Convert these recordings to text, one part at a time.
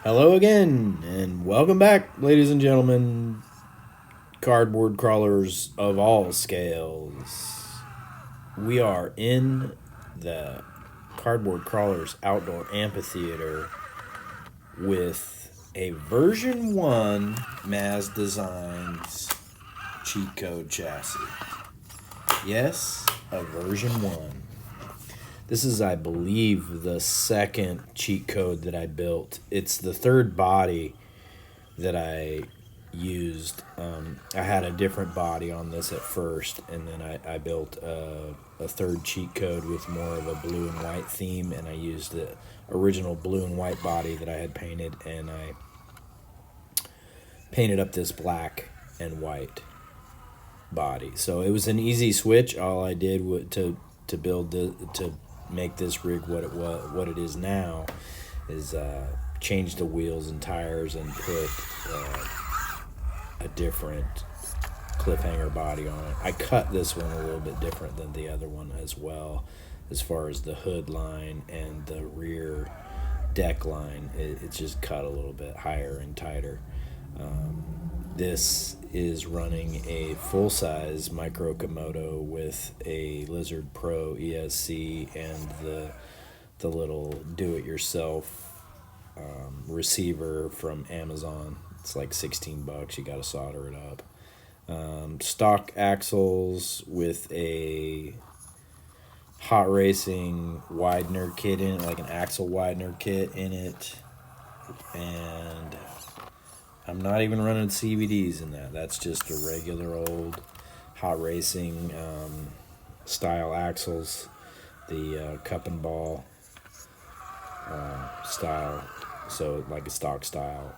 Hello again, and welcome back, ladies and gentlemen, cardboard crawlers of all scales. We are in the Cardboard Crawlers Outdoor Amphitheater with a version 1 Maz Designs cheat code chassis. Yes, a version 1. This is, I believe, the second cheat code that I built. It's the third body that I used. I had a different body on this at first, and then I built a third cheat code with more of a blue and white theme, and I used the original blue and white body that I had painted, and I painted up this black and white body. So it was an easy switch. All I did was to build to make this rig what it is now is change the wheels and tires and put a different cliffhanger body on it. I cut this one a little bit different than the other one as well, as far as the hood line and the rear deck line. It's just cut a little bit higher and tighter. This is running a full-size micro Komodo with a Lizard Pro ESC and the little do-it-yourself receiver from Amazon. It's like $16. You got to solder it up. Stock axles with a hot racing widener kit in it, like an axle widener kit in it, and I'm not even running CVDs in that. That's just a regular old hot racing style axles, the cup and ball style, so like a stock style.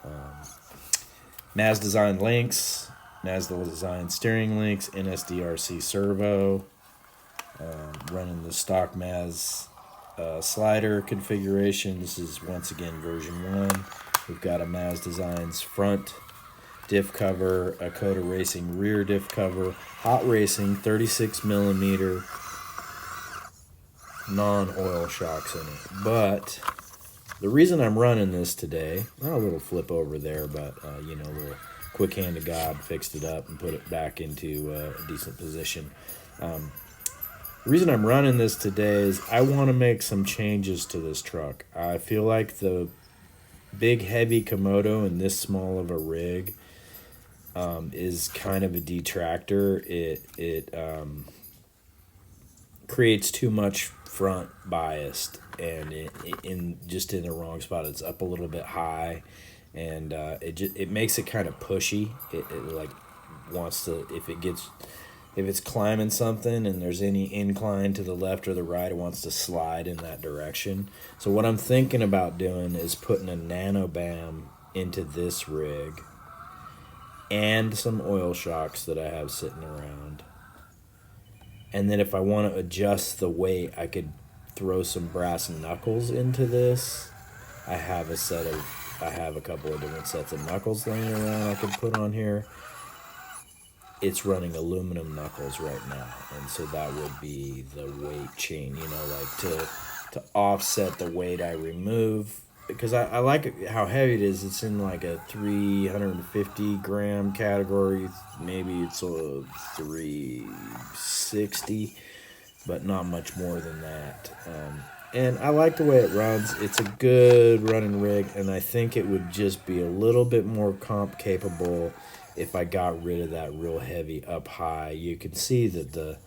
Maz Design links, Maz Design steering links, NSDRC servo, running the stock Maz slider configuration. This is once again version 1. We've got a Maz Designs front diff cover, a Coda Racing rear diff cover, hot racing 36 millimeter non-oil shocks in it. But the reason I'm running this today, a little flip over there, but a little quick hand of God fixed it up and put it back into a decent position. The reason I'm running this today is I want to make some changes to this truck. I feel like the big heavy Komodo and this small of a rig is kind of a detractor. It creates too much front bias, and in the wrong spot. It's up a little bit high, and it makes it kind of pushy. It like wants to, if it's climbing something and there's any incline to the left or the right, it wants to slide in that direction. So what I'm thinking about doing is putting a nano BAM into this rig and some oil shocks that I have sitting around. And then if I want to adjust the weight, I could throw some brass knuckles into this. I have a couple of different sets of knuckles laying around I could put on here. It's running aluminum knuckles right now, and so that would be the weight chain, like to offset the weight I remove, because I like how heavy it is. It's in like a 350 gram category. Maybe it's a 360, but not much more than that. And I like the way it runs. It's a good running rig, and I think it would just be a little bit more comp capable if I got rid of that real heavy up high. You can see that the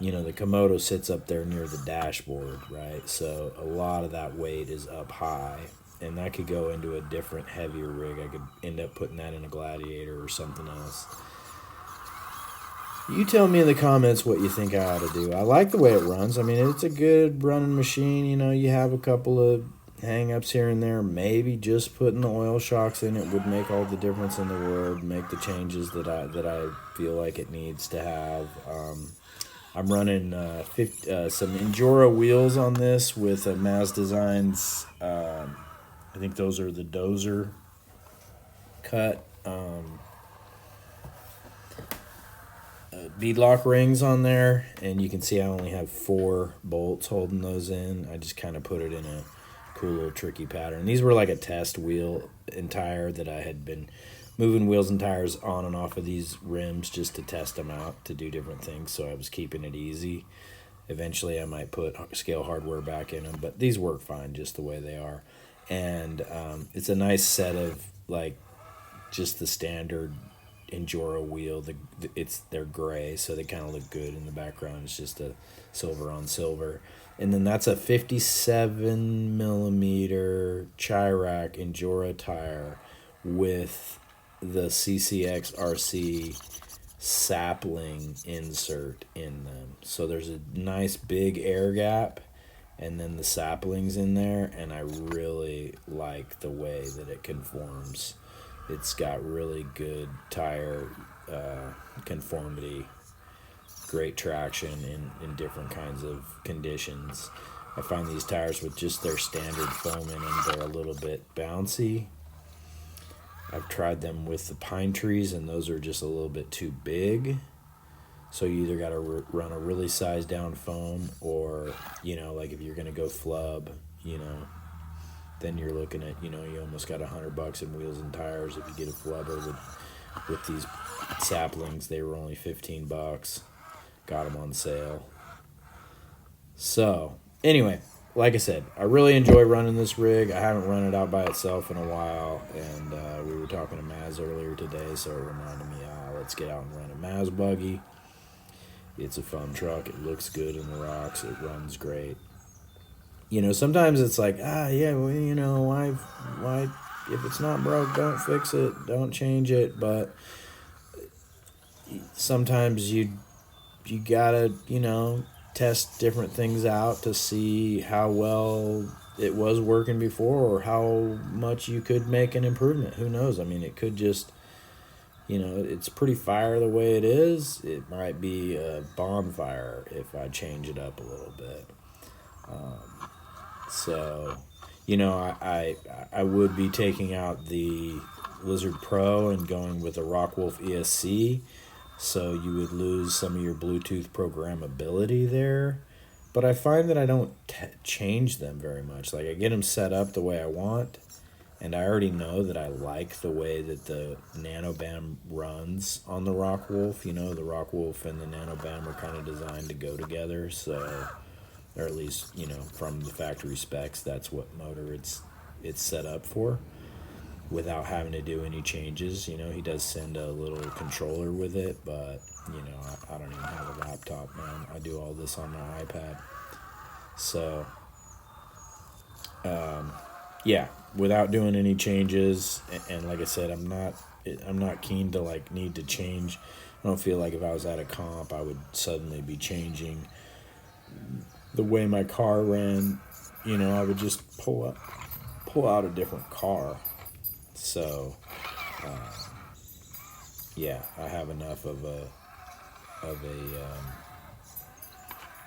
Komodo sits up there near the dashboard, right? So a lot of that weight is up high, and that could go into a different heavier rig. I could end up putting that in a Gladiator or something else. You tell me in the comments what you think I ought to do. I like the way it runs. I mean, it's a good running machine. You have a couple of hang-ups here and there. Maybe just putting the oil shocks in it would make all the difference in the world, make the changes that I feel like it needs to have. I'm running some Endura wheels on this with a Maz Designs. I think those are the Dozer cut beadlock rings on there, and you can see I only have 4 bolts holding those in. I just kind of put it in a cool little tricky pattern. These were like a test wheel and tire that I had been moving wheels and tires on and off of these rims just to test them out to do different things. So I was keeping it easy. Eventually I might put scale hardware back in them, but these work fine just the way they are. And it's a nice set of like just the standard Enduro wheel. They're gray, so they kind of look good in the background. It's just a silver on silver. And then that's a 57 millimeter Chirac Enduro tire with the CCX RC sapling insert in them. So there's a nice big air gap and then the saplings in there, and I really like the way that it conforms. It's got really good tire conformity, great traction in different kinds of conditions. I find these tires with just their standard foam in them, they're a little bit bouncy. I've tried them with the pine trees, and those are just a little bit too big. So you either got to run a really sized down foam, or, like if you're going to go flub, then you're looking at, you almost got $100 in wheels and tires if you get a flubber with these saplings. They were only $15. Got them on sale. So, anyway, like I said, I really enjoy running this rig. I haven't run it out by itself in a while, and we were talking to Maz earlier today, so it reminded me, let's get out and run a Maz Buggy. It's a fun truck. It looks good in the rocks. It runs great. Sometimes it's like, why, if it's not broke, don't fix it, don't change it. But sometimes you gotta, test different things out to see how well it was working before or how much you could make an improvement. Who knows? I mean, it could just, it's pretty fire the way it is. It might be a bonfire if I change it up a little bit. So, I would be taking out the Lizard Pro and going with a Rockwolf ESC, so you would lose some of your Bluetooth programmability there. But I find that I don't change them very much. Like, I get them set up the way I want, and I already know that I like the way that the NanoBam runs on the Rockwolf. The Rockwolf and the NanoBam are kind of designed to go together, so... or at least, from the factory specs, that's what motor it's set up for, without having to do any changes. He does send a little controller with it, but, I don't even have a laptop, man. I do all this on my iPad. So, yeah, without doing any changes, and like I said, I'm not keen to, need to change. I don't feel like if I was at a comp, I would suddenly be changing the way my car ran. I would just pull out a different car. So, yeah, I have enough of a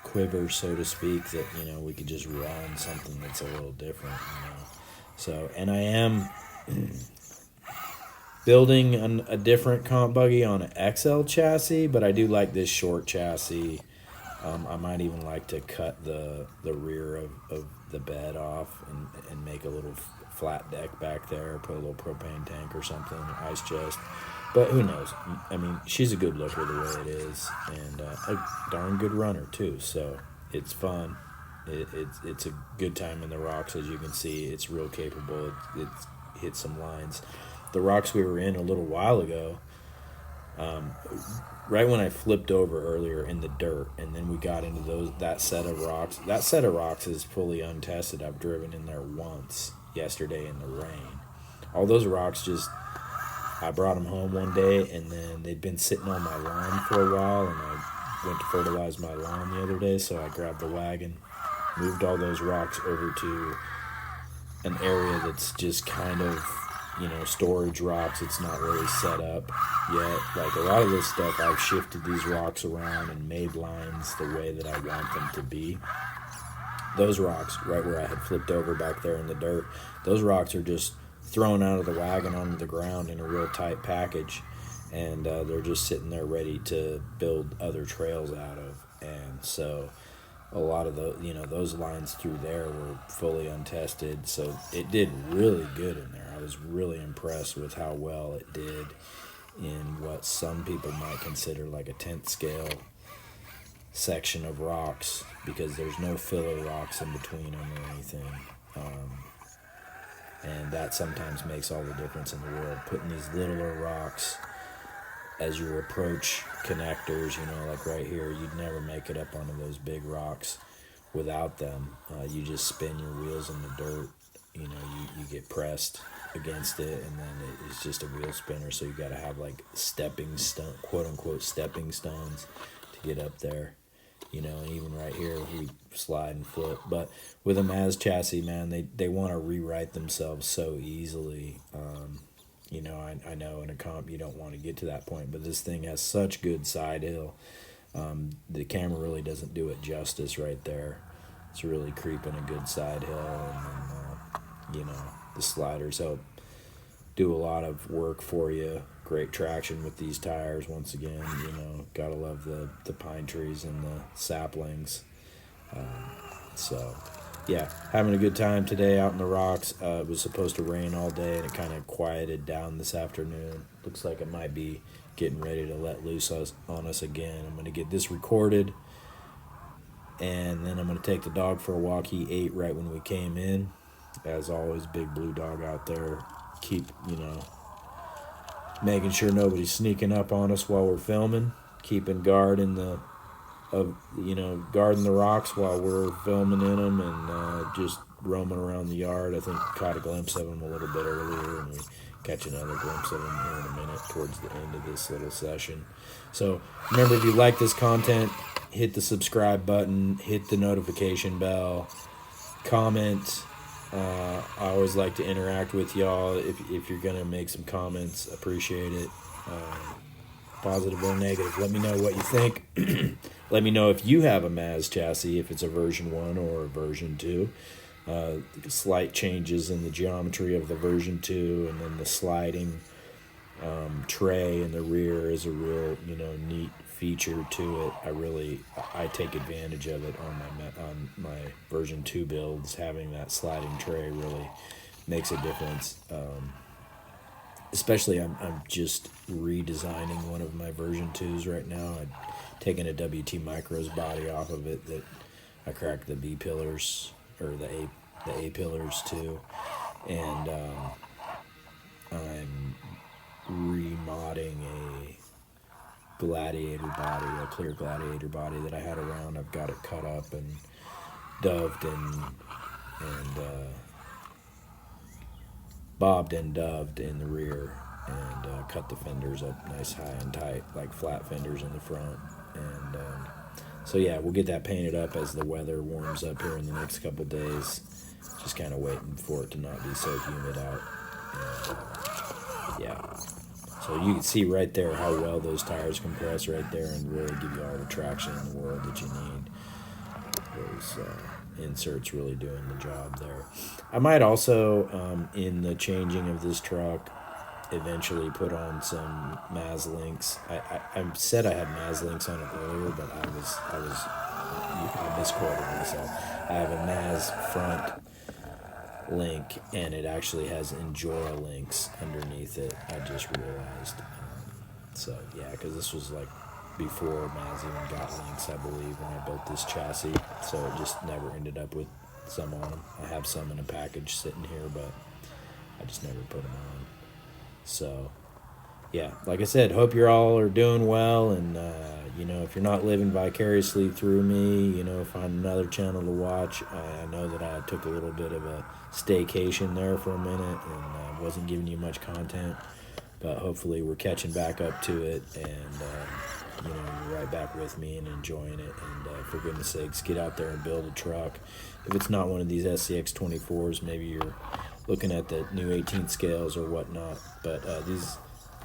quiver, so to speak, that we could just run something that's a little different. So, and I am building a different comp buggy on an XL chassis, but I do like this short chassis. I might even like to cut the rear of the bed off and make a little flat deck back there, put a little propane tank or something, ice chest. But who knows? I mean, she's a good looker the way it is, and a darn good runner too. So it's fun. It's a good time in the rocks, as you can see. It's real capable. It hit some lines. The rocks we were in a little while ago, right when I flipped over earlier in the dirt, and then we got into that set of rocks. That set of rocks is fully untested. I've driven in there once yesterday in the rain. All those rocks I brought them home one day, and then they'd been sitting on my lawn for a while, and I went to fertilize my lawn the other day, so I grabbed the wagon, moved all those rocks over to an area that's just kind of, storage rocks. It's not really set up yet. Like, a lot of this stuff, I've shifted these rocks around and made lines the way that I want them to be. Those rocks, right where I had flipped over back there in the dirt, those rocks are just thrown out of the wagon onto the ground in a real tight package, and they're just sitting there ready to build other trails out of. And so a lot of those lines through there were fully untested, so it did really good in there. I was really impressed with how well it did in what some people might consider like a 10th scale section of rocks, because there's no filler rocks in between them or anything. And that sometimes makes all the difference in the world. Putting these littler rocks as you approach connectors, like right here, you'd never make it up onto those big rocks without them. You just spin your wheels in the dirt, you get pressed against it, and then it's just a wheel spinner. So you got to have like quote unquote stepping stones to get up there. And even right here we slide and flip. But with a Maz chassis, man, they want to rewrite themselves so easily. I know in a comp you don't want to get to that point, but this thing has such good side hill. The camera really doesn't do it justice right there. It's really creeping a good side hill, and then, the sliders help do a lot of work for you. Great traction with these tires once again. Gotta love the pine trees and the saplings. So yeah, having a good time today out in the rocks. It was supposed to rain all day, and it kind of quieted down this afternoon. Looks like it might be getting ready to let loose on us again. I'm going to get this recorded, and then I'm going to take the dog for a walk. He ate right when we came in. As always, big blue dog out there. Keep, making sure nobody's sneaking up on us while we're filming. Keeping guard in the guarding the rocks while we're filming in them, and just roaming around the yard. I think caught a glimpse of them a little bit earlier, and we catch another glimpse of them here in a minute towards the end of this little session. So remember, if you like this content, hit the subscribe button, hit the notification bell, comment. I always like to interact with y'all. If you're gonna make some comments, appreciate it. Positive or negative. Let me know what you think. Let me know if you have a Maz chassis, if it's a version 1 or a version 2. Slight changes in the geometry of the version 2, and then the sliding tray in the rear is a real, neat feature to it. I take advantage of it on my version 2 builds. Having that sliding tray really makes a difference. Especially, I'm just redesigning one of my version 2s right now. I've taken a WT Micros body off of it that I cracked the B pillars, or the A pillars too, and I'm remodding a gladiator body, a clear gladiator body that I had around. I've got it cut up and doved and bobbed and doved in the rear, and cut the fenders up nice high and tight, like flat fenders in the front. And so yeah, we'll get that painted up as the weather warms up here in the next couple days. Just kind of waiting for it to not be so humid out. And, yeah, so you can see right there how well those tires compress right there, and really give you all the traction in the world that you need. Those inserts really doing the job there. I might also, in the changing of this truck, eventually put on some Maz links. I said I had Maz links on it earlier, but I misquoted myself. I have a Maz front link, and it actually has Enjora links underneath it. I just realized. So yeah, because this was like before Maz even got links, I believe, when I built this chassis. So it just never ended up with some on them. I have some in a package sitting here, but I just never put them on. So yeah, like I said, hope you're all are doing well, and if you're not living vicariously through me, find another channel to watch. I know that I took a little bit of a staycation there for a minute, and wasn't giving you much content, but hopefully we're catching back up to it, and you're right back with me and enjoying it. And for goodness sakes, get out there and build a truck. If it's not one of these SCX 24s, maybe you're looking at the new 18th scales or whatnot, but these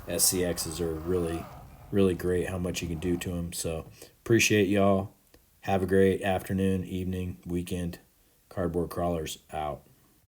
SCXs are really, really great, how much you can do to them. So appreciate y'all. Have a great afternoon, evening, weekend. Cardboard Crawlers out.